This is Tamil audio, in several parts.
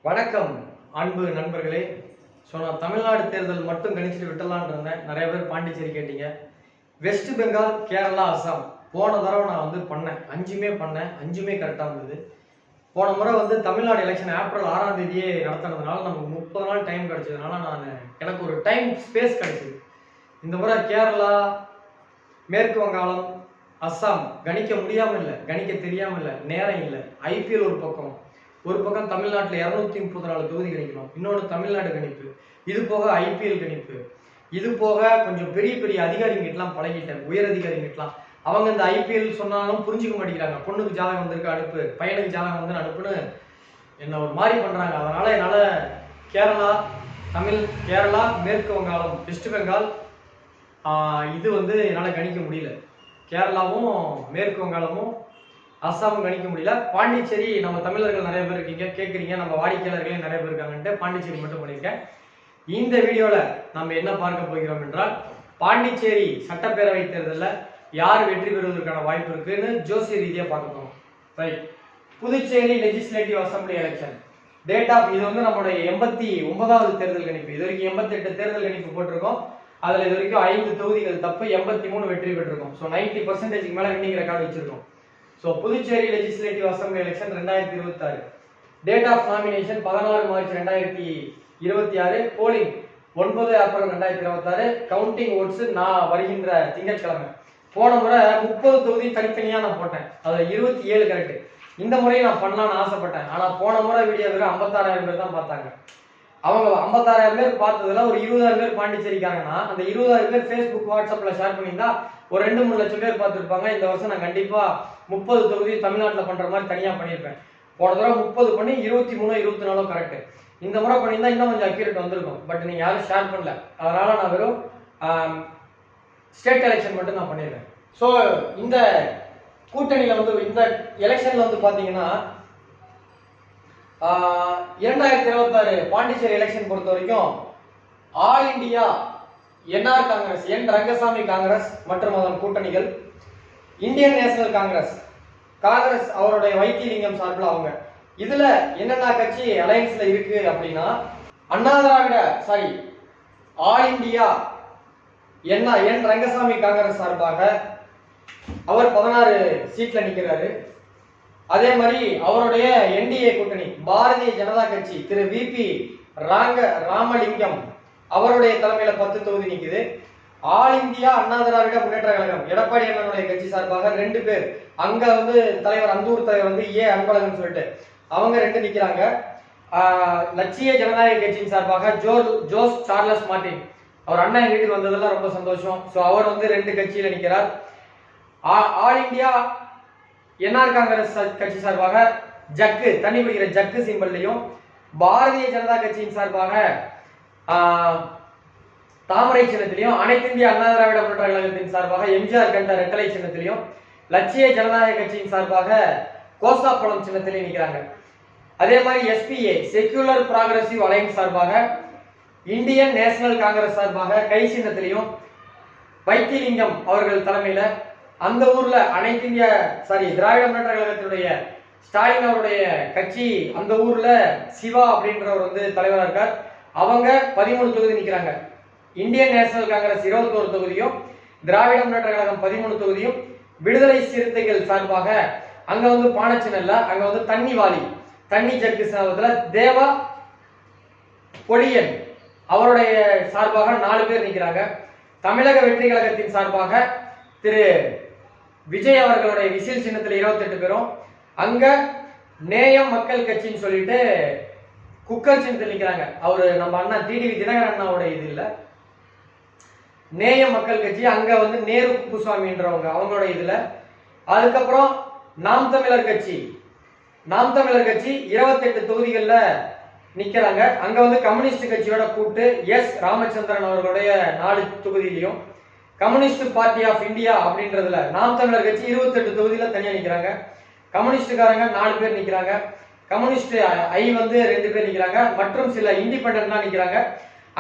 வணக்கம் அன்பு நண்பர்களே. நான் தமிழ்நாடு தேர்தல் மட்டும் கணிச்சிட்டு விட்டலான் இருந்தேன். நிறைய பேர் பாண்டிச்சேரி கேட்டீங்க. வெஸ்ட் பெங்கால், கேரளா, அசாம் போன தடவை நான் பண்ணேன். அஞ்சுமே கரெக்டாக இருந்தது. போன முறை தமிழ்நாடு எலெக்ஷன் ஏப்ரல் 6ஆம் தேதியே நடத்தினதுனால நமக்கு 30 நாள் டைம் கிடைச்சதுனால எனக்கு ஒரு டைம் ஸ்பேஸ் கிடைச்சிது. இந்த முறை கேரளா, மேற்கு வங்காளம், அஸ்ஸாம் கணிக்க முடியாமல் இல்லை, கணிக்க தெரியாமல் இல்லை, நேரம் இல்லை. ஐபிஎல் ஒரு பக்கம் தமிழ்நாட்டில் 234 தொகுதி கணிக்கணும், இன்னொன்று தமிழ்நாடு கணிப்பு, இது போக ஐபிஎல் கணிப்பு, இது போக கொஞ்சம் பெரிய பெரிய அதிகாரிகிட்டலாம் பழகிட்டேன், உயர் அதிகாரிகிட்டலாம். அவங்க இந்த ஐபிஎல் சொன்னாலும் புரிஞ்சுக்க மாட்டேங்கிறாங்க. பொண்ணுக்கு ஜாதகம் வந்திருக்கு அனுப்பு, பையனுக்கு ஜாதகம் வந்து அனுப்புன்னு என்ன ஒரு மாதிரி பண்ணுறாங்க. அதனால் என்னால் கேரளா, மேற்கு வங்காளம், வெஸ்ட் பெங்கால் இது என்னால் கணிக்க முடியல. கேரளாவும் மேற்கு வங்காளமும் அஸ்ஸாமும் கணிக்க முடியல. பாண்டிச்சேரி நம்ம தமிழர்கள் நிறைய பேர் இருக்கீங்க, கேட்குறீங்க, நம்ம வாடிக்கையாளர்களே நிறைய பேர் இருக்காங்கன்ட்டு பாண்டிச்சேரி மட்டும் பண்ணியிருக்கேன். இந்த வீடியோவில் நம்ம என்ன பார்க்க போகிறோம் என்றால், பாண்டிச்சேரி சட்டப்பேரவை தேர்தலில் யார் வெற்றி பெறுவதற்கான வாய்ப்பு இருக்குன்னு ஜோசிய ரீதியாக பார்க்க போகிறோம். Right. Puducherry legislative assembly election date of இது நம்மளுடைய 89வது தேர்தல் கணிப்பு. இது வரைக்கும் 88 தேர்தல் கணிப்பு போட்டிருக்கோம். அதில் இது வரைக்கும் 5 தொகுதிகள் தப்பு, 83 வெற்றி பெற்றிருக்கோம். ஸோ 90% மேலே வின்னிங் ரெக்கார்டு வச்சிருக்கோம். So Puducherry legislative assembly election 2026. Date of nomination 16 March 2026. Polling 9 April 2026. Counting votes வருகின்ற திங்கட்கிழமை. போன முறை 30 தொகுதி தனித்தனியாக நான் போட்டேன், அதில் 27 கரெக்ட். இந்த முறையும் நான் பண்ணலான்னு ஆசைப்பட்டேன். ஆனால் போன முறை வீடியோ வெறும் 56,000 பேர் தான் பார்த்தாங்க. அவங்க 56,000 பேர் பார்த்ததுல ஒரு 20,000 பேர் பாண்டிச்சேரிக்காங்கன்னா, அந்த 20,000 பேர் ஃபேஸ்புக், வாட்ஸ்அப்பில் ஷேர் பண்ணியிருந்தா ஒரு 2-3 லட்சம் பேர் பார்த்துருப்பாங்க. இந்த வருஷம் நான் கண்டிப்பாக 30 தொகுதி தமிழ்நாட்டில் பண்ணுற மாதிரி தனியாக பண்ணியிருப்பேன். போன தடவை 30 பண்ணி 23, 24 கரெக்ட். இந்த முறை பண்ணியிருந்தா இன்னும் கொஞ்சம் அக்யூரேட் வந்திருக்கும். பட் நீங்கள் யாரும் ஷேர் பண்ணல, அதனால் நான் வெறும் ஸ்டேட் எலெக்ஷன் மட்டும் நான் பண்ணிடுறேன். ஸோ இந்த கூட்டணியில் இந்த எலெக்ஷனில் பார்த்தீங்கன்னா 2026 பாண்டிச்சேரி எலெக்ஷன் பொறுத்த வரைக்கும் ஆல் இண்டியா என்ஆர் காங்கிரஸ், என் ரங்கசாமி காங்கிரஸ் மற்றும் அதன் கூட்டணிகள், இந்தியன் நேஷனல் காங்கிரஸ் அவருடைய வைத்தியலிங்கம் சார்பில் அவங்க இதுல என்னென்ன கட்சி அலையன்ஸ்ல இருக்கு அப்படின்னா, அண்ணா திராவிட ஆல் இண்டியா என் ரங்கசாமி காங்கிரஸ் சார்பாக அவர் 16 சீட்ல நிற்கிறாரு. அதே மாதிரி அவருடைய என்டிஏ கூட்டணி பாரதிய ஜனதா கட்சி திரு விபி ராமலிங்கம் அவருடைய தலைமையில 10 தொகுதி நிக்குது. ஆல் இந்தியா அண்ணா திராவிட முன்னேற்ற கழகம் எடப்பாடி அண்ணனுடைய கட்சி சார்பாக 2 பேர், அங்க தலைவர் அந்தூர் தலைவர் ஏ அன்பழகன் சொல்லிட்டு அவங்க 2 நிக்கிறாங்க. லட்சிய ஜனநாயக கட்சியின் சார்பாக ஜோஸ் சார்லஸ் மார்டின், அவர் அண்ணா எங்க வீட்டுக்கு வந்ததெல்லாம் ரொம்ப சந்தோஷம். ஸோ அவர் 2 கட்சியில நிற்கிறார். ஆல் இந்தியா என்ஆர் காங்கிரஸ் கட்சி சார்பாக ஜக்கு, தண்ணி பிடிக்கிற ஜக்கு சிம்பல்லையும், பாரதிய ஜனதா கட்சியின் சார்பாக தாமரை சின்னத்திலையும், அனைத்து இந்திய அண்ணா திராவிட முன்னேற்ற கழகத்தின் சார்பாக எம்ஜிஆர் கண்ட ரெட்டலை சின்னத்திலையும், லட்சிய ஜனநாயக கட்சியின் சார்பாக கோசாப்பழம் சின்னத்திலையும் நிற்கிறாங்க. அதே மாதிரி எஸ்பிஏ செக்யூலர் ப்ராகிரசிவ் அலையன்ஸ் சார்பாக, இந்தியன் நேஷனல் காங்கிரஸ் சார்பாக கை சின்னத்திலையும், வைத்திலிங்கம் அவர்கள் தலைமையில அந்த ஊர்ல அனைத்து இந்திய திராவிட முன்னேற்ற கழகத்தினுடைய ஸ்டாலின் அவருடைய கட்சி அந்த ஊர்ல சிவா அப்படின்றவர் தலைவராக இருக்கார். அவங்க 13 தொகுதி நிற்கிறாங்க. இந்தியன் நேஷனல் காங்கிரஸ் 21 தொகுதியும், திராவிட முன்னேற்ற கழகம் 13 தொகுதியும், விடுதலை சிறுத்தைகள் சார்பாக அங்க பானச்சினல்ல அங்க தண்ணி ஜக்கு சார்பத்துல தேவா பொடியன் அவருடைய சார்பாக 4 பேர் நிற்கிறாங்க. தமிழக வெற்றி கழகத்தின் சார்பாக திரு விஜய் அவர்களுடைய விசில் சின்னத்தில் 28 பேரும், அங்க நேயம் மக்கள் கட்சின்னு சொல்லிட்டு குக்கர் சின்னத்தில் நிற்கிறாங்க. அவரு நம்ம அண்ணா டிடிவி தினகரன் அண்ணாவுடைய இது இல்ல, நேயம் மக்கள் கட்சி அங்க நேரு குப்புசாமின்றவங்க அவங்களோட இதுல. அதுக்கப்புறம் நாம் தமிழர் கட்சி 28 தொகுதிகளில் நிக்கிறாங்க. அங்க கம்யூனிஸ்ட் கட்சியோட கூட்டு எஸ் ராமச்சந்திரன் அவர்களுடைய 4 தொகுதியிலையும், கம்யூனிஸ்ட் பார்ட்டி ஆஃப் இந்தியா அப்படின்றதுல நாம் தமிழர் கட்சி 28 தொகுதியில தனியா நிக்கிறாங்க. கம்யூனிஸ்டுக்காரங்க 4 பேர் நிக்கிறாங்க. கம்யூனிஸ்ட் ஐ 2 பேர் நிக்கிறாங்க. மற்றும் சில இண்டிபெண்டன்டா நிக்கிறாங்க.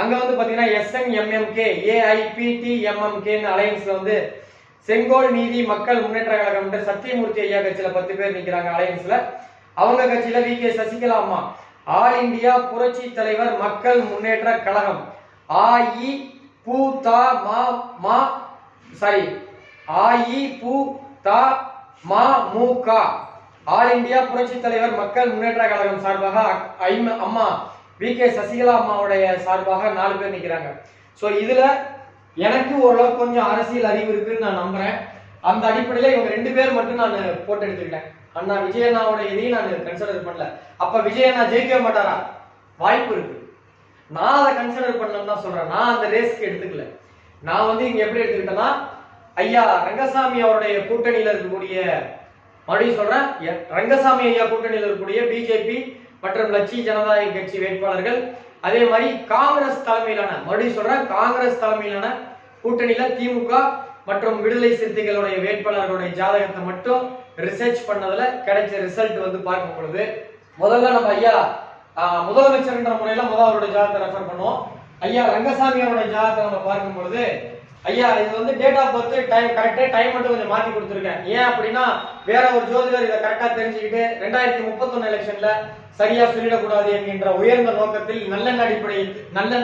அங்க பாத்தீங்கன்னா SNMMK AIPTMMK அலையன்ஸ்ல செங்கோல் நீதி மக்கள் முன்னேற்ற கழகம் சத்தியமூர்த்தி ஐயா கட்சியில 10 பேர் நிக்கிறாங்க அலையன்ஸ்ல. அவங்க கட்சியில வி கே சசிகலா அம்மா ஆல் இந்தியா புரட்சி தலைவர் மக்கள் முன்னேற்ற கழகம் அஇஅதிமுக ஆல் இந்தியா புரட்சி தலைவர் மக்கள் முன்னேற்ற கழகம் சார்பாக அம்மா வி.கே. சசிகலா அம்மாவுடைய சார்பாக 4 பேர் நிற்கிறாங்க. ஸோ இதுல எனக்கு ஓரளவுக்கு கொஞ்சம் அரசியல் அறிவு இருக்குன்னு நான் நம்புறேன். அந்த அடிப்படையில இவங்க 2 பேர் மட்டும் நான் போட்டு எடுத்துக்கிட்டேன். அண்ணா விஜய் அண்ணாவுடைய இதையும் நான் கன்சிடர் பண்ணல. அப்ப விஜய் அண்ணா ஜெயிக்கவே மாட்டாரா? வாய்ப்பு இருக்கு. நான் அதை கன்சிடர் பண்ணலன்னு தான் சொல்றேன். நான் அந்த ரேஸ்க்கு எடுத்துக்கல. நான் வந்து இங்க எப்படி எடுத்துக்கிட்டேன்னா, ஐயா ரங்கசாமி அவருடைய கூட்டணியில இருக்கக்கூடிய, மறுபடியும் சொல்றேன், ரங்கசாமி ஐயா கூட்டணியில் இருக்கக்கூடிய பிஜேபி மற்றும் லட்சிய ஜனதாதள கட்சி வேட்பாளர்கள், அதே மாதிரி காங்கிரஸ் தலைமையிலான, மறுபடியும் சொல்றேன், காங்கிரஸ் தலைமையிலான கூட்டணியில திமுக மற்றும் விடுதலை சிறுத்தைகளுடைய வேட்பாளர்களுடைய ஜாதகத்தை மட்டும் ரிசர்ச் பண்ணதுல கிடைச்ச ரிசல்ட் வந்து பார்க்கும் பொழுது, முதல்ல நம்ம ஐயா முதலமைச்சர் என்ற முறையில அவருடைய ஜாதகத்தை ரெஃபர் பண்ணுவோம். ஐயா ரங்கசாமி அவருடைய ஜாதகத்தை நம்ம பார்க்கும் பொழுது, ஐயா இது வந்து டேட் ஆஃப் பர்த் டைம் கரெக்டா டைம் மட்டும் கொஞ்சம் மாத்தி கொடுத்துருக்கேன். ஏன் அப்படின்னா வேற ஒரு ஜோதிடர் இதை கரெக்டா தெரிஞ்சுக்கிட்டு 2031 எலெக்ஷன்ல சரியா சொல்லிடக்கூடாது என்கின்ற உயர்ந்த நோக்கத்தில் நல்லெண்ண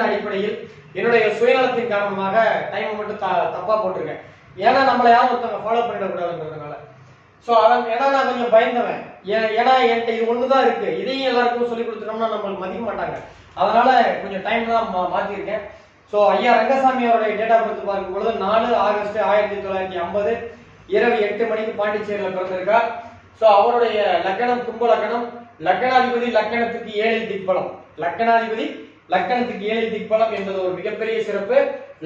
அடிப்படையில் என்னுடைய சுயநலத்தின் காரணமாக டைம் மட்டும் தப்பா போட்டிருக்கேன். ஏன்னா நம்மளை யாரும் ஒருத்தவங்க ஃபாலோ பண்ணிடக்கூடாதுன்றதுனால. ஸோ ஏன்னா நான் கொஞ்சம் பயந்தவன். ஏன்னா என்கிட்ட இது ஒண்ணுதான் இருக்கு, இதையும் எல்லாருக்கும் சொல்லி கொடுத்துட்டோம்னா நம்மளுக்கு மதிக்க மாட்டாங்க. அதனால கொஞ்சம் டைம் தான் மாத்திருக்கேன். ஸோ ஐயா ரங்கசாமி அவருடைய டேட் ஆஃப் பர்த் பார்க்கும் பொழுது 4 ஆகஸ்ட் 1950 இரவு 8 மணிக்கு பாண்டிச்சேரியில் பிறந்திருக்கார். ஸோ அவருடைய லக்கணம் கும்ப லக்கணம், லக்கணாதிபதி லக்கணத்துக்கு 7 திக்பலம், லக்கணாதிபதி லக்கணத்துக்கு 7 திக்பலம் என்பது ஒரு மிகப்பெரிய சிறப்பு.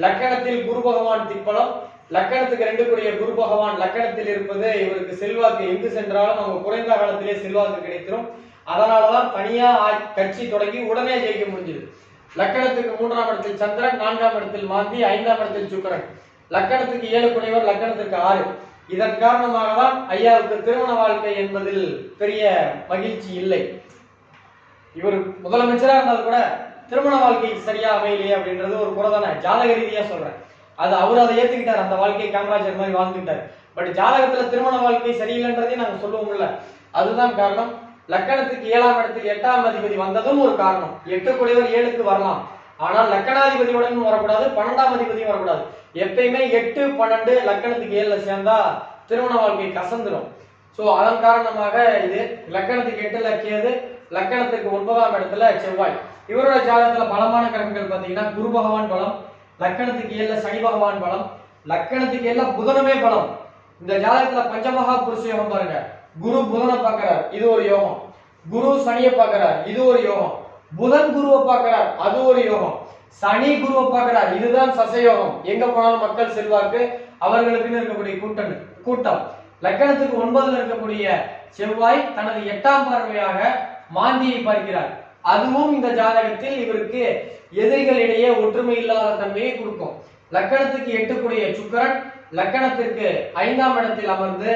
லக்கணத்தில் குரு பகவான் திக்பலம், லக்கணத்துக்கு 2 கூடிய குரு பகவான் லக்கணத்தில் இருப்பது இவருக்கு செல்வாக்கு, எங்கு சென்றாலும் அவங்க குறைந்த காலத்திலே செல்வாக்கு கிடைத்திரும். அதனாலதான் தனியா கட்சி தொடங்கி உடனே ஜெயிக்க முடிஞ்சது. லக்கணத்துக்கு 3ஆம் இடத்தில் சந்திரன், 4ஆம் இடத்தில் மாந்தி, 5ஆம் இடத்தில் சுக்கிரன், லக்கணத்துக்கு 7 கூடியவர், லக்கணத்துக்கு 6. இதன் காரணமாக தான் ஐயாவுக்கு திருமண வாழ்க்கை என்பதில் பெரிய மகிழ்ச்சி இல்லை. இவர் முதலமைச்சரா இருந்தால் கூட திருமண வாழ்க்கை சரியா அமையலையே அப்படின்றது ஒரு குறைதான, ஜாதக ரீதியா சொல்றேன். அது அவர் அதை ஏத்துக்கிட்டார், அந்த வாழ்க்கையை காமராஜர் மாதிரி வாழ்ந்துட்டார். பட் ஜாதகத்துல திருமண வாழ்க்கை சரியில்லைன்றதையும் நாங்க சொல்லுவோம்ல, அதுதான் காரணம். லக்கணத்துக்கு 7ஆம் இடத்தில் 8ஆம் அதிபதி வந்ததும் ஒரு காரணம். 8 கூடியவர் 7க்கு வரலாம், ஆனால் லக்கணாதிபதியுடன் வரக்கூடாது, 12ஆம் அதிபதியும் வரக்கூடாது. எப்பயுமே 8, 12 லக்கணத்துக்கு 7ல சேர்ந்தா திருமண வாழ்க்கை கசந்துரும். சோ அதன் காரணமாக இது லக்கணத்துக்கு 8ல கேது, லக்கணத்துக்கு 9ஆம் இடத்துல செவ்வாய். இவரோட ஜாதகத்துல பலமான கிரகங்கள் பாத்தீங்கன்னா குரு பகவான் பலம், லக்கணத்துக்கு 7ல சனி பகவான் பலம், லக்கணத்துக்கு 7ல புதனுமே பலம். இந்த ஜாதகத்துல பஞ்சமகா புருஷ யோகம் பாருங்க. குரு புதனை பார்க்கிறார், இது ஒரு யோகம். குரு சனியை பார்க்கிறார், இது ஒரு யோகம். புதன் குருவை பார்க்கிறார், அது ஒரு யோகம். சனி குருவை பார்க்கிறார், இதுதான் சசயோகம். எங்க போனாலும் மக்கள் செல்வாக்கு, அவர்களுக்குன்னு இருக்கக்கூடிய கூட்டம். லக்கணத்துக்கு 9ல இருக்கக்கூடிய செவ்வாய் தனது 8ஆம் பார்வையாக மாந்தியை பார்க்கிறார். அதுவும் இந்த ஜாதகத்தில் இவருக்கு எதிரிகளிடையே ஒற்றுமை இல்லாத தன்மையை கொடுக்கும். லக்கணத்துக்கு 8 கூடிய சுக்கிரன் லக்கணத்திற்கு 5ஆம் இடத்தில் அமர்ந்து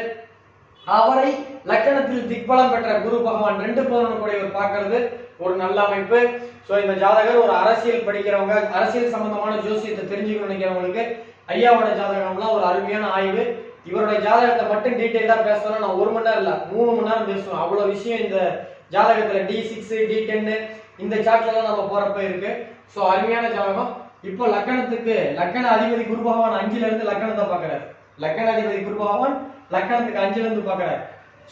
அவரை லக்கணத்தில் திக்பலம் பெற்ற குரு பகவான் 2 11 கூடியவர் பார்க்கிறது ஒரு நல்ல அமைப்பு. சோ இந்த ஜாதகர் ஒரு அரசியல் படிக்கிறவங்க, அரசியல் சம்பந்தமான ஜோசியத்தை தெரிஞ்சுக்கணும் நினைக்கிறவங்களுக்கு ஐயாவோட ஜாதகம்லாம் ஒரு அருமையான ஆய்வு. இவருடைய ஜாதகத்தை மட்டும் டீட்டெயிலா பேசணும்னா நான் 1 மணி நேரம் இல்ல 3 மணி நேரம் பேசுவேன். அவ்வளவு விஷயம் இந்த ஜாதகத்துல D6 D10 இந்த சார்ட்ல எல்லாம் நம்ம போறப்ப இருக்கு. சோ அருமையான ஜாதகம். இப்போ லக்கணத்துக்கு லக்கண அதிபதி குரு பகவான் 5ல இருந்து லக்கணத்தை பார்க்கிறார். லக்கண அதிபதி குரு பகவான் லக்கணத்துக்கு 5ல இருந்து பார்க்கிறார்.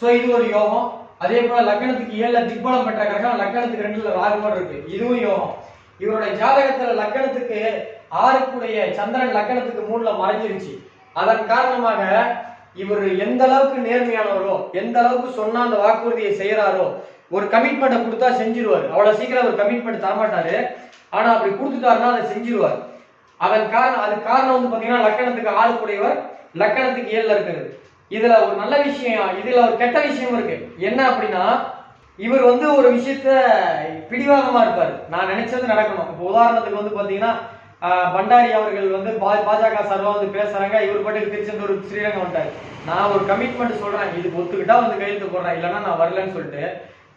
சோ இது ஒரு யோகம். அதே போல லக்கணத்துக்கு 7ல திக்பலம் பெற்ற கிரகம் லக்கணத்துக்கு 2ல ராகுவோட இருக்கு, இதுவும் யோகம். இவருடைய ஜாதகத்துல லக்கணத்துக்கு 6 கூடிய சந்திரன் லக்கணத்துக்கு 3ல மறைஞ்சிருச்சு. அதன் காரணமாக இவர் எந்த அளவுக்கு நேர்மையானவரோ, எந்த அளவுக்கு சொன்னா அந்த வாக்குறுதியை செய்யறாரோ, ஒரு கமிட்மெண்ட் கொடுத்தா செஞ்சிருவார். அவ்வளவு சீக்கிரம் ஒரு கமிட்மெண்ட் தரமாட்டாரு, ஆனா அப்படி கொடுத்துட்டாருன்னா அதை செஞ்சிருவார். அது காரணம் வந்து பாத்தீங்கன்னா லக்கணத்துக்கு 6 கூடியவர் லக்கணத்துக்கு 7ல இருக்கிறது. இதுல ஒரு நல்ல விஷயம், இதுல ஒரு கெட்ட விஷயம் இருக்கு. என்ன அப்படின்னா இவர் வந்து ஒரு விஷயத்த பிடிவாதமா இருப்பாரு, நான் நினைச்சது நடக்கணும். இப்போ உதாரணத்துக்கு வந்து பாத்தீங்கன்னா பண்டாரி அவர்கள் வந்து பாஜக சார்பா வந்து பேசுறாங்க, இவர் பாட்டுக்கு திருச்செந்தூர் ஸ்ரீரங்கம் வந்துட்டாரு. நான் ஒரு கமிட்மெண்ட் சொல்றேன், இதுக்கு ஒத்துக்கிட்டா வந்து கையெழுத்து போடுறேன், இல்லைன்னா நான் வரலன்னு சொல்லிட்டு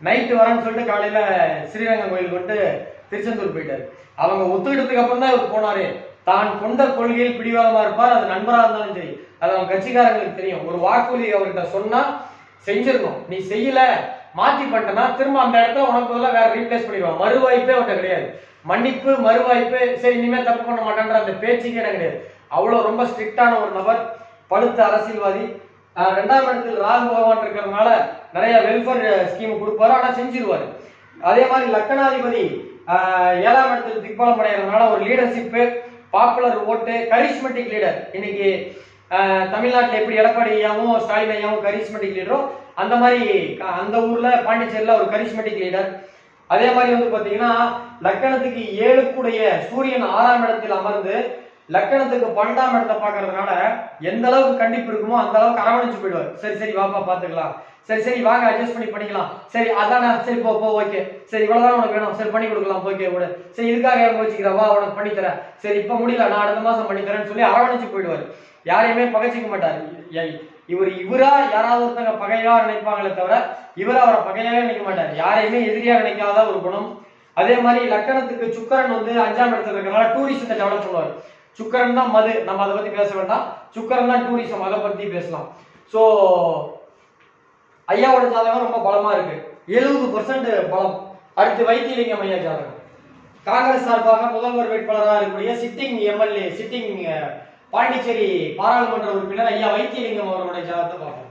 நைட்டு வரேன்னு சொல்லிட்டு காலையில ஸ்ரீரங்கம் கோயிலுக்கு வந்து திருச்செந்தூர் போயிட்டாரு. அவங்க ஒத்துக்கிட்டதுக்கு அப்புறம் தான் இவர் போனாரு. தான் கொண்ட கொள்கையில் பிடிவாதமா இருப்பார், அது நண்பராக இருந்தாலும் சரி, அது அவங்க கட்சிக்காரங்களுக்கு தெரியும். ஒரு வாக்குறுதி அவர்கிட்ட சொன்னா செஞ்சிடணும், நீ செய்யல மாத்தி பண்ணிட்டேன்னா திரும்ப அந்த இடத்துல உனக்கு பதிலாக வேற ரீப்ளேஸ் பண்ணிடுவான். மறுவாய்ப்பே அவன்கிட்ட கிடையாது. மன்னிப்பு, மறுவாய்ப்பு, சரி இனிமே தப்பு பண்ண மாட்டேன்ற அந்த பேச்சுக்கே எனக்கு கிடையாது. அவ்வளவு ரொம்ப ஸ்ட்ரிக்டான ஒரு நபர், பழுத்த அரசியல்வாதி. 2ஆம் இடத்தில் ராகு பகவான் இருக்கிறதுனால நிறைய வெல்ஃபேர் ஸ்கீம் கொடுப்பாரு, ஆனா செஞ்சிருவாரு. அதே மாதிரி லக்கணாதிபதி 7ஆம் இடத்தில் திக்பலம் அடைகிறதுனால ஒரு லீடர்ஷிப்பு, பாப்புலர் ஓட்டு, கரிஸ்மெட்டிக் லீடர். இன்னைக்கு தமிழ்நாட்டில் எப்படி எடப்பாடி ஐயாவும் ஸ்டாலின் ஐயாவும் கரிஸ்மெட்டிக் லீடரோ அந்த மாதிரி அந்த ஊர்ல பாண்டிச்சேரியில ஒரு கரிஸ்மெட்டிக் லீடர். அதே மாதிரி வந்து பாத்தீங்கன்னா லக்கணத்துக்கு 7க்குடைய சூரியன் 6ஆம் இடத்தில் அமர்ந்து லக்கணத்துக்கு 12ஆம் இடத்தை பாக்குறதுனால எந்த அளவுக்கு கண்டிப்பு இருக்குமோ அந்த அளவுக்கு அரவணைச்சு போயிடுவார். சரி சரி வாப்பா பாத்துக்கலாம், சரி சரி வாங்க அட்ஜஸ்ட் பண்ணி பண்ணிக்கலாம், சரி அதானே, சரி போ போ ஓகே, சரி இவ்வளவுதான் உனக்கு வேணும், சரி பண்ணி கொடுக்கலாம், ஓகே விடு, சரி இதுக்காக யோசிக்கிறா, வா உனக்கு பண்ணி தரேன், சரி இப்ப முடியல நான் அடுத்த மாசம் பண்ணி தரேன்னு சொல்லி அரவணைச்சு போயிடுவார். யாரையுமே பகைச்சிக்க மாட்டார். இவரா யாராவது ஒருத்தங்க பகையா நினைப்பாங்களே தவிர இவரா அவரை பகையாவே நினைக்க மாட்டார். யாரையுமே எதிரியா நினைக்காத ஒரு குணம். அதே மாதிரி லக்கணத்துக்கு சுக்கரன் வந்து 5ஆம் இடத்துல இருக்கிறனால டூரிசத்தை டெவலப் பண்ணுவார். சுக்கரன் தான் மது, நம்ம அதை பத்தி பேச வேண்டாம். சுக்கரன் தான் டூரிசம், அதை பத்தி பேசலாம். சோ ஐயாவோட ஜாதகம் ரொம்ப பலமா இருக்கு, 70% பலம். அடுத்து வைத்தியலிங்கம் ஐயா ஜாதகம். காங்கிரஸ் சார்பாக முதல்வர் வேட்பாளராக இருக்கக்கூடிய சிட்டிங் எம்எல்ஏ, சிட்டிங் பாண்டிச்சேரி பாராளுமன்ற உறுப்பினர் ஐயா வைத்தியலிங்கம் அவர்களுடைய ஜாதகத்தை பார்ப்போம்.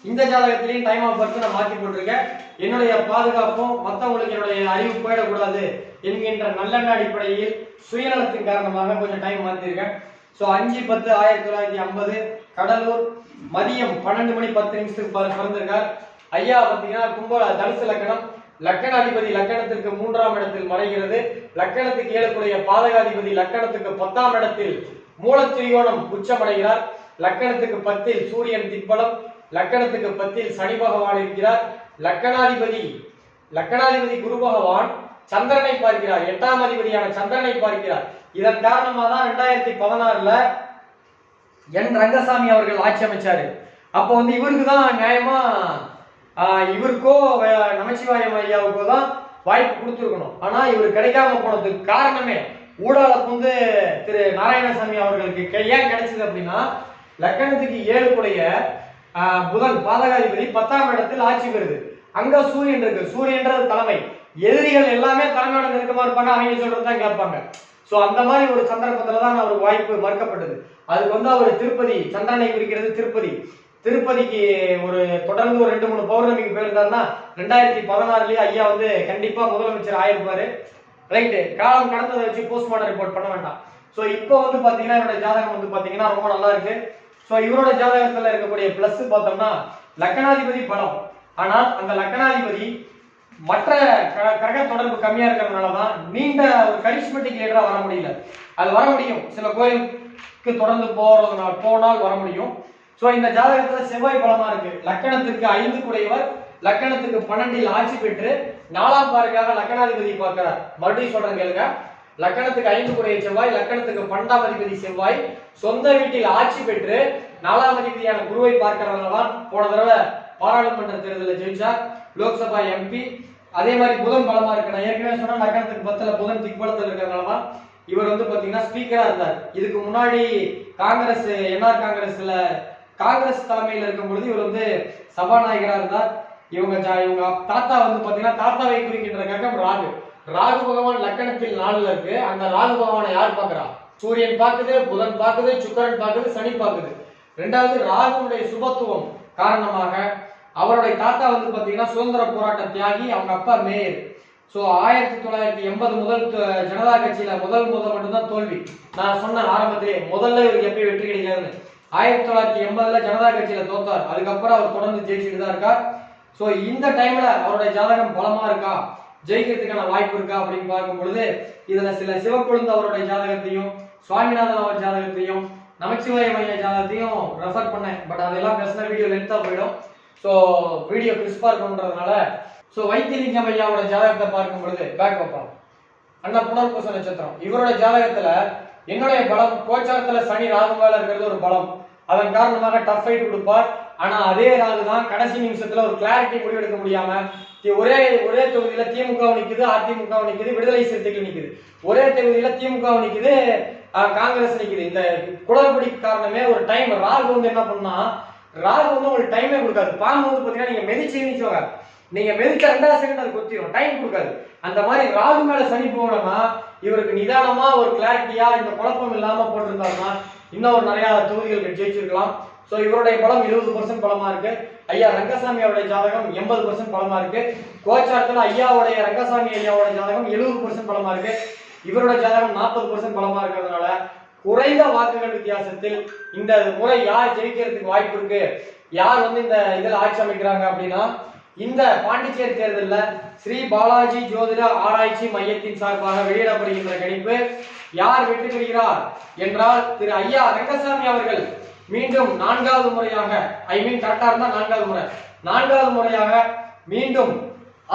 இந்த ஜாதகத்திலையும் டைம் ஆஃப் பர்த் நான் மாற்றி போட்டிருக்கேன். என்னுடைய பாதுகாப்பும் மற்றவங்களுக்கு என்னுடைய அறிவு போயிடக்கூடாது என்கின்ற நல்லெண்ண அடிப்படையில் சுயநலத்தின் காரணமாக கொஞ்சம் டைம் மாற்றிருக்கேன். ஸோ 5/10/1950 கடலூர் மதியம் 12 மணி 10 நிமிஷத்துக்கு பிறந்திருக்கார். ஐயா பார்த்தீங்கன்னா கும்ப தனுசு லக்கணம். லக்கணாதிபதி லக்கணத்திற்கு 3ஆம் இடத்தில் மறைகிறது. லக்கணத்துக்கு 7க்குடைய பாதகாதிபதி லக்கணத்துக்கு 10ஆம் இடத்தில் மூலத்திரியோணம் உச்சமடைகிறார். லக்கணத்துக்கு 10ல் சூரியன் திக்பலம், லக்கணத்துக்கு 10ல் சனி பகவான் இருக்கிறார். லக்கணாதிபதி குரு பகவான் சந்திரனை பார்க்கிறார், 8ஆம் அதிபதியான சந்திரனை பார்க்கிறார். இதன் காரணமாக தான் 2016ல என் ரங்கசாமி அவர்கள் ஆட்சி அமைச்சாரு. அப்போ வந்து இவருக்கு தான் நியாயமா இவருக்கோ நமச்சிவாயம் ஐயாவுக்கோ தான் வாய்ப்பு கொடுத்துருக்கணும். ஆனா இவர் கிடைக்காம போனதுக்கு காரணமே ஊடால வந்து திரு நாராயணசாமி அவர்களுக்கு ஏன் கிடைச்சது அப்படின்னா, லக்கணத்துக்கு 7க்குடைய புதன் பாதகாதிபதி 10ஆம் இடத்தில் ஆட்சி பெறுது. அங்க சூரியன் இருக்கு. சூரியன்றது தலைமை. எதிரிகள் எல்லாமே தலைமையோட நெருக்கமா இருப்பாங்க, அவங்க சொல்றதுதான் கேட்பாங்க. சோ அந்த மாதிரி ஒரு சந்தர்ப்பத்துலதான் அவருக்கு வாய்ப்பு மறுக்கப்பட்டது. அதுக்கு வந்து அவர் திருப்பதி, சந்திரனை குறிக்கிறது திருப்பதி, திருப்பதிக்கு ஒரு தொடர்ந்து ஒரு 2-3 பௌர்ணமிக்கு போயிருந்தாருன்னா 2016லயே ஐயா வந்து கண்டிப்பா முதலமைச்சர் ஆயிருப்பாரு. ரைட்டு, காலம் கடந்ததை வச்சு போஸ்ட்மார்டம் ரிப்போர்ட் பண்ண வேண்டாம். ஸோ இப்போ வந்து பாத்தீங்கன்னா இவரோட ஜாதகம் வந்து பாத்தீங்கன்னா ரொம்ப நல்லா இருக்கு. ஸோ இவரோட ஜாதகத்துல இருக்கக்கூடிய பிளஸ் பார்த்தோம்னா லக்கணாதிபதி பலம். ஆனால் அந்த லக்கணாதிபதி மற்ற கிரக தொடர்பு கம்மியா இருக்கிறதுனாலதான் நீண்ட ஒரு கரிஸ்மெட்டிக் லீடரா வர முடியல. அது வர முடியும், சில கோயிலுக்கு தொடர்ந்து போனால் வர முடியும். சோ இந்த ஜாதகத்துல செவ்வாய் பலமா இருக்கு. லக்கணத்துக்கு 5க்குடையவர் லக்கணத்துக்கு 12ல் ஆட்சி பெற்று 4ஆம் பார்வையாக லக்கணாதிபதி பார்க்கிறார். மறுபடியும் சொல்றேன் கேளுங்க. லக்கணத்துக்கு 5க்குடைய செவ்வாய், லக்கணத்துக்கு 12ஆம் அதிபதி செவ்வாய் சொந்த வீட்டில் ஆட்சி பெற்று 4ஆம் அதிபதியான குருவை பார்க்கிறதுனால போன தடவை பாராளுமன்ற தேர்தலில் ஜெயிச்சார், லோக்சபா எம்பி. அதே மாதிரி புதன் பலமா இருக்கு. நான் ஏற்கனவே சொன்ன லக்கணத்துக்கு 10ல புதன் திக்பலத்தில் இருக்கிறதுனால இவர் வந்து பாத்தீங்கன்னா ஸ்பீக்கரா இருந்தார். இதுக்கு முன்னாடி காங்கிரஸ் என்ஆர் காங்கிரஸ் தலைமையில் இருக்கும் பொழுது இவர் வந்து சபாநாயகரா இருந்தார். இவங்க தாத்தா வந்து பாத்தீங்கன்னா தாத்தாவை குறிக்கின்ற கிரகம் ராகு. ராகு பகவான் லக்கணத்தில் 4ல இருக்கு. அந்த ராகு பகவானை யார் பாக்குறா? சூரியன் பாக்குது, புதன் பாக்குது, சுக்கரன் பாக்குது, சனி பாக்குது. ரெண்டாவது ராகுனுடைய சுபத்துவம் காரணமாக அவருடைய தாத்தா வந்து பாத்தீங்கன்னா சுதந்திர போராட்ட தியாகி, அவங்க அப்பா மேயர். சோ 1980 முதல் ஜனதா கட்சியில முதல் மட்டும்தான் தோல்வி. நான் சொன்ன ஆரம்பத்திலே முதல்ல இவருக்கு எப்பயும் வெற்றி கிடைக்காதுன்னு. 1980ல ஜனதா கட்சியில தோத்தார். அதுக்கப்புறம் அவர் தொடர்ந்து ஜெயிச்சுட்டு தான் இருக்கார். சோ இந்த டைம்ல அவருடைய ஜாதகம் பலமா இருக்கா, ஜெயிக்கிறதுக்கான வாய்ப்பு இருக்கா அப்படின்னு பார்க்கும் பொழுது இதுல சில சிவக்கொழுந்து அவருடைய ஜாதகத்தையும் சுவாமிநாதன் அவர் ஜாதகத்தையும் நமச்சிவாயம் ஐயா ஜாதகத்தையும் ரெஃபர் பண்ணேன். பட் அதெல்லாம் பேசின வீடியோ லென்த்தா போயிடும். ஸோ வீடியோ கிறிஸ்பா இருக்கணுன்றதுனால ஸோ வைத்தியலிங்கம் ஐயாவோட ஜாதகத்தை பார்க்கும் பொழுது பேக் வைப்போம். அண்ணா புனர்பூச நட்சத்திரம். இவரோட ஜாதகத்துல என்னுடைய பலம் கோச்சாரத்துல சனி ராகு மேல இருக்கிறது ஒரு பலம். அதன் காரணமாக டஃப் ஃபைட் கொடுப்பார். ஆனா அதே ராகு தான் கடைசி நிமிஷத்துல ஒரு கிளாரிட்டி முடிவெடுக்க முடியாம ஒரே தொகுதியில திமுக நிக்குது, அதிமுக நிக்குது, விடுதலை சிறுத்தைகள் நிக்குது. ஒரே தொகுதியில திமுக நிக்குது, காங்கிரஸ் நிக்குது. இந்த குளறுபடி காரணமே ஒரு டைம் ராகு வந்து என்ன பண்ணா ராகு வந்து உங்களுக்கு டைமே கொடுக்காது. பாம்பு வந்து பாத்தீங்கன்னா நீங்க மெதிச்சீங்கன்னு நீங்க மெதிச்ச 2 செகண்ட் அது கொத்திடும், டைம் கொடுக்காது. அந்த மாதிரி ராகு மேல சனி போகணும்னா இவருக்கு நிதானமா ஒரு கிளாரிட்டியா இந்த குழப்பம் இல்லாம போட்டிருந்தாருன்னா இன்னும் ஒரு நிறைய தொகுதிகள் ஜெயிச்சிருக்கலாம். சோ இவருடைய பலம் 70% பலமா இருக்கு. ஐயா ரங்கசாமி அவருடைய ஜாதகம் 80% பலமா இருக்கு. கோச்சாரத்துல ஐயாவுடைய ரங்கசாமி ஐயாவோட ஜாதகம் 70% பலமா இருக்கு. இவருடைய ஜாதகம் 40% பலமா இருக்கிறதுனால குறைந்த வாக்குகள் வித்தியாசத்தில் இந்த முறை யார் ஜெயிக்கிறதுக்கு வாய்ப்பு இருக்கு, யார் வந்து இந்த இதில் ஆட்சி அமைக்கிறாங்க அப்படின்னா, இந்த பாண்டிச்சேரி தேர்தலில் ஸ்ரீ பாலாஜி ஜோதிட ஆராய்ச்சி மையத்தின் சார்பாக வெளியிடப்படுகின்ற கணிப்பு யார் வெற்றி பெறுகிறார் என்றால் திரு ஐயா ரங்கசாமி அவர்கள் மீண்டும் 4வது முறையாக, கரெக்டா இருந்தா 4வது முறையாக மீண்டும்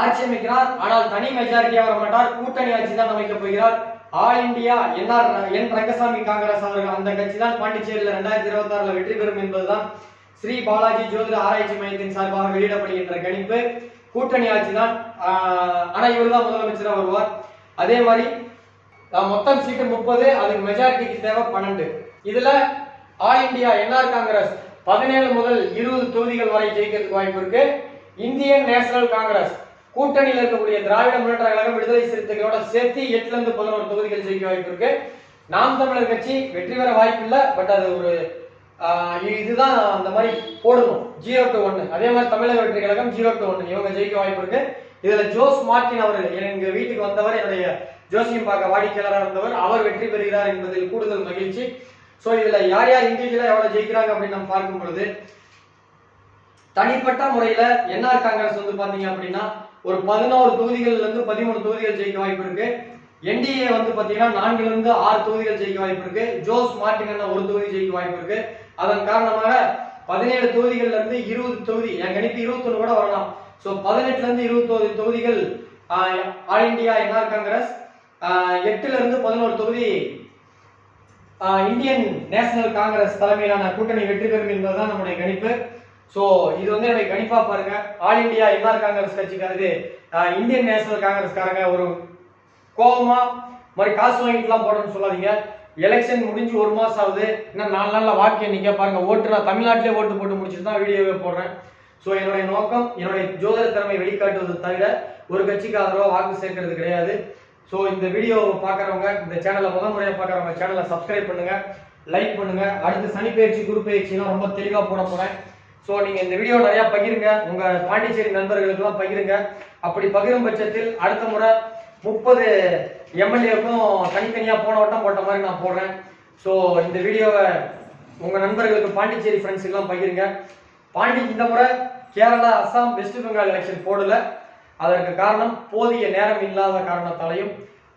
ஆட்சி அமைக்கிறார். ஆனால் தனி மெஜாரிட்டியா வர மாட்டார், கூட்டணி ஆட்சி தான் அமைக்கப் போகிறார். ஆல் இந்தியா என் ரங்கசாமி காங்கிரஸ் அவர்கள் அந்த கட்சி தான் பாண்டிச்சேரியில் 2026 வெற்றி பெறும் என்பதுதான் ஸ்ரீ பாலாஜி ஜோதிட ஆராய்ச்சி மையத்தின் சார்பாக வெளியிடப்படுகின்ற கணிப்பு. கூட்டணி ஆட்சி தான், ஆனா இவர் தான் முதலமைச்சராக வருவார். அதே மாதிரி மொத்தம் சீட்டு 30, அதுக்கு மெஜாரிட்டிக்கு தேவை 12. இதுல ஆல் இந்தியா என்ஆர் காங்கிரஸ் 17 முதல் 20 தொகுதிகள் வரை ஜெயிக்கிறதுக்கு வாய்ப்பு இருக்கு. இந்தியன் நேஷனல் காங்கிரஸ் கூட்டணியில் இருக்கக்கூடிய திராவிட முன்னேற்ற கழகம், விடுதலை சிறுத்தைகளோட சேர்த்து 8 ல இருந்து 11 தொகுதிகள் ஜெயிக்க வாய்ப்பு இருக்கு. நாம் தமிழர் கட்சி வெற்றி பெற வாய்ப்பு இல்லை, பட் அது ஒரு இதுதான் அந்த மாதிரி போடணும் 0 to 1. அதே மாதிரி தமிழக வெற்றி கழகம் 0 to 1 இவங்க ஜெயிக்க வாய்ப்பு இருக்கு. இதுல ஜோஸ் மார்டின் அவர்கள் எங்க வீட்டுக்கு வந்தவர், என்னுடைய ஜோசியம் பார்க்க வாடிக்கையாளராக இருந்தவர், அவர் வெற்றி பெறுகிறார் என்பதில் கூடுதல் மகிழ்ச்சி. சோ இதுல யார் யார் இண்டிவிஜுவலா எவ்வளவு ஜெயிக்கிறாங்க அப்படின்னு நம்ம பார்க்கும் பொழுது தனிப்பட்ட முறையில என்ஆர் காங்கிரஸ் வந்து பாத்தீங்க அப்படின்னா ஒரு 11 தொகுதிகள்ல இருந்து 13 தொகுதிகள் ஜெயிக்க வாய்ப்பு இருக்கு. என்டிஏ வந்து பாத்தீங்கன்னா 4 ல இருந்து 6 தொகுதிகள் ஜெயிக்க வாய்ப்பு இருக்கு. ஜோஸ் மார்டின் ஒரு தொகுதி ஜெயிக்க வாய்ப்பு இருக்கு. அதன் காரணமாக 17 தொகுதிகள்ல இருந்து 20 தொகுதி, என் கணிப்பு 21 கூட வரலாம். சோ 18 ல இருந்து 20 தொகுதிகள் ஆல் இந்தியா என்ஆர் காங்கிரஸ், 8 ல இருந்து 11 தொகுதி இந்தியன் நேஷனல் காங்கிரஸ் தலைமையிலான கூட்டணி வெற்றி பெறும் என்பதுதான் நம்முடைய கணிப்பு. சோ இது வந்து என்னுடைய கணிப்பா பாருங்க. ஆல் இந்தியா என்ஆர் காங்கிரஸ் கட்சிக்காரது இந்தியன் நேஷனல் காங்கிரஸ்காரங்க ஒரு கோபமா மாதிரி காசு வாங்கிட்டுலாம் போடணும்னு சொல்லாதீங்க. எலெக்ஷன் முடிஞ்சு 1 மாசம் ஆகுது, இன்னும் 4 நாள்ல வாக்கு எண்ணிக்கை பாருங்க. ஓட்டு நான் தமிழ்நாட்டிலே ஓட்டு போட்டு முடிச்சுட்டு தான் வீடியோவே போடுறேன். சோ என்னுடைய நோக்கம் என்னுடைய ஜோதிட திறமை வெளிக்காட்டுவது தவிர ஒரு கட்சிக்கு ஆதரவா வாக்கு சேர்க்கறது கிடையாது. சோ இந்த வீடியோ பாக்குறவங்க, இந்த சேனலை முதல் முறையா பாக்குறவங்க சேனலை சப்ஸ்கிரைப் பண்ணுங்க, லைக் பண்ணுங்க. அடுத்து சனி பயிற்சி குரு பயிற்சிலாம் ரொம்ப தெளிவா போட போறேன். சோ நீங்க இந்த வீடியோ நிறைய பகிருங்க, உங்க பாண்டிச்சேரி நண்பர்களுக்கு எல்லாம் பகிருங்க. அப்படி பகிரும் பட்சத்தில் அடுத்த முறை 30 எம்எல்ஏக்கும் தனித்தனியா போன வட்டம் போட்ட மாதிரி நான் போடுறேன். சோ இந்த வீடியோவை உங்க நண்பர்களுக்கு பாண்டிச்சேரி ஃப்ரெண்ட்ஸுக்கு எல்லாம் பகிருங்க. இந்த முறை கேரளா, அசாம், வெஸ்ட் பெங்கால் எலெக்ஷன் போடல. அதற்கு காரணம் போதிய நேரம் இல்லாத காரணத்தாலையும்,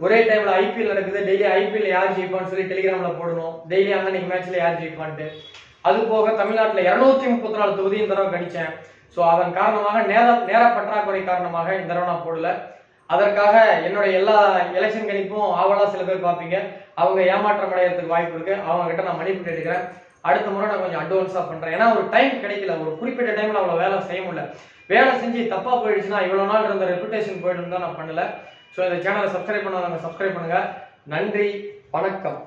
ஒரே டைம்ல ஐபிஎல் நடக்குது, டெய்லி ஐபிஎல் யார் ஜெயிப்பான்னு சொல்லி டெலிகிராம்ல போடணும், டெய்லி அன்னைக்கு மேட்ச்ல யார் ஜெயிப்பான்ட்டு. அது போக தமிழ்நாட்டில் 234 தொகுதி இந்த தடவை கணிச்சேன். ஸோ அதன் காரணமாக நேர பற்றாக்குறை காரணமாக இந்த தடவை நான் போடல. அதற்காக என்னுடைய எல்லா எலெக்ஷன் கணிப்பும் ஆவலா சில பேர் பார்ப்பீங்க, அவங்க ஏமாற்றம் அடைகிறதுக்கு வாய்ப்பு இருக்கு. அவங்க கிட்ட நான் மன்னிப்பு கேட்டுக்கிறேன். அடுத்த முறை நான் கொஞ்சம் அட்வான்ஸா பண்றேன். ஏன்னா ஒரு டைம் கிடைக்கல, ஒரு குறிப்பிட்ட டைம்ல அவ்வளவு வேலை செய்ய முடியல. வேலை செஞ்சு தப்பா போயிடுச்சுன்னா இவ்வளவு நாள் இருந்த ரெப்புடேஷன் போயிடும் தான் நான் பண்ணல. ஸோ இந்த சேனலை சப்ஸ்கிரைப் பண்ணாதவங்க சப்ஸ்கிரைப் பண்ணுங்க. நன்றி, வணக்கம்.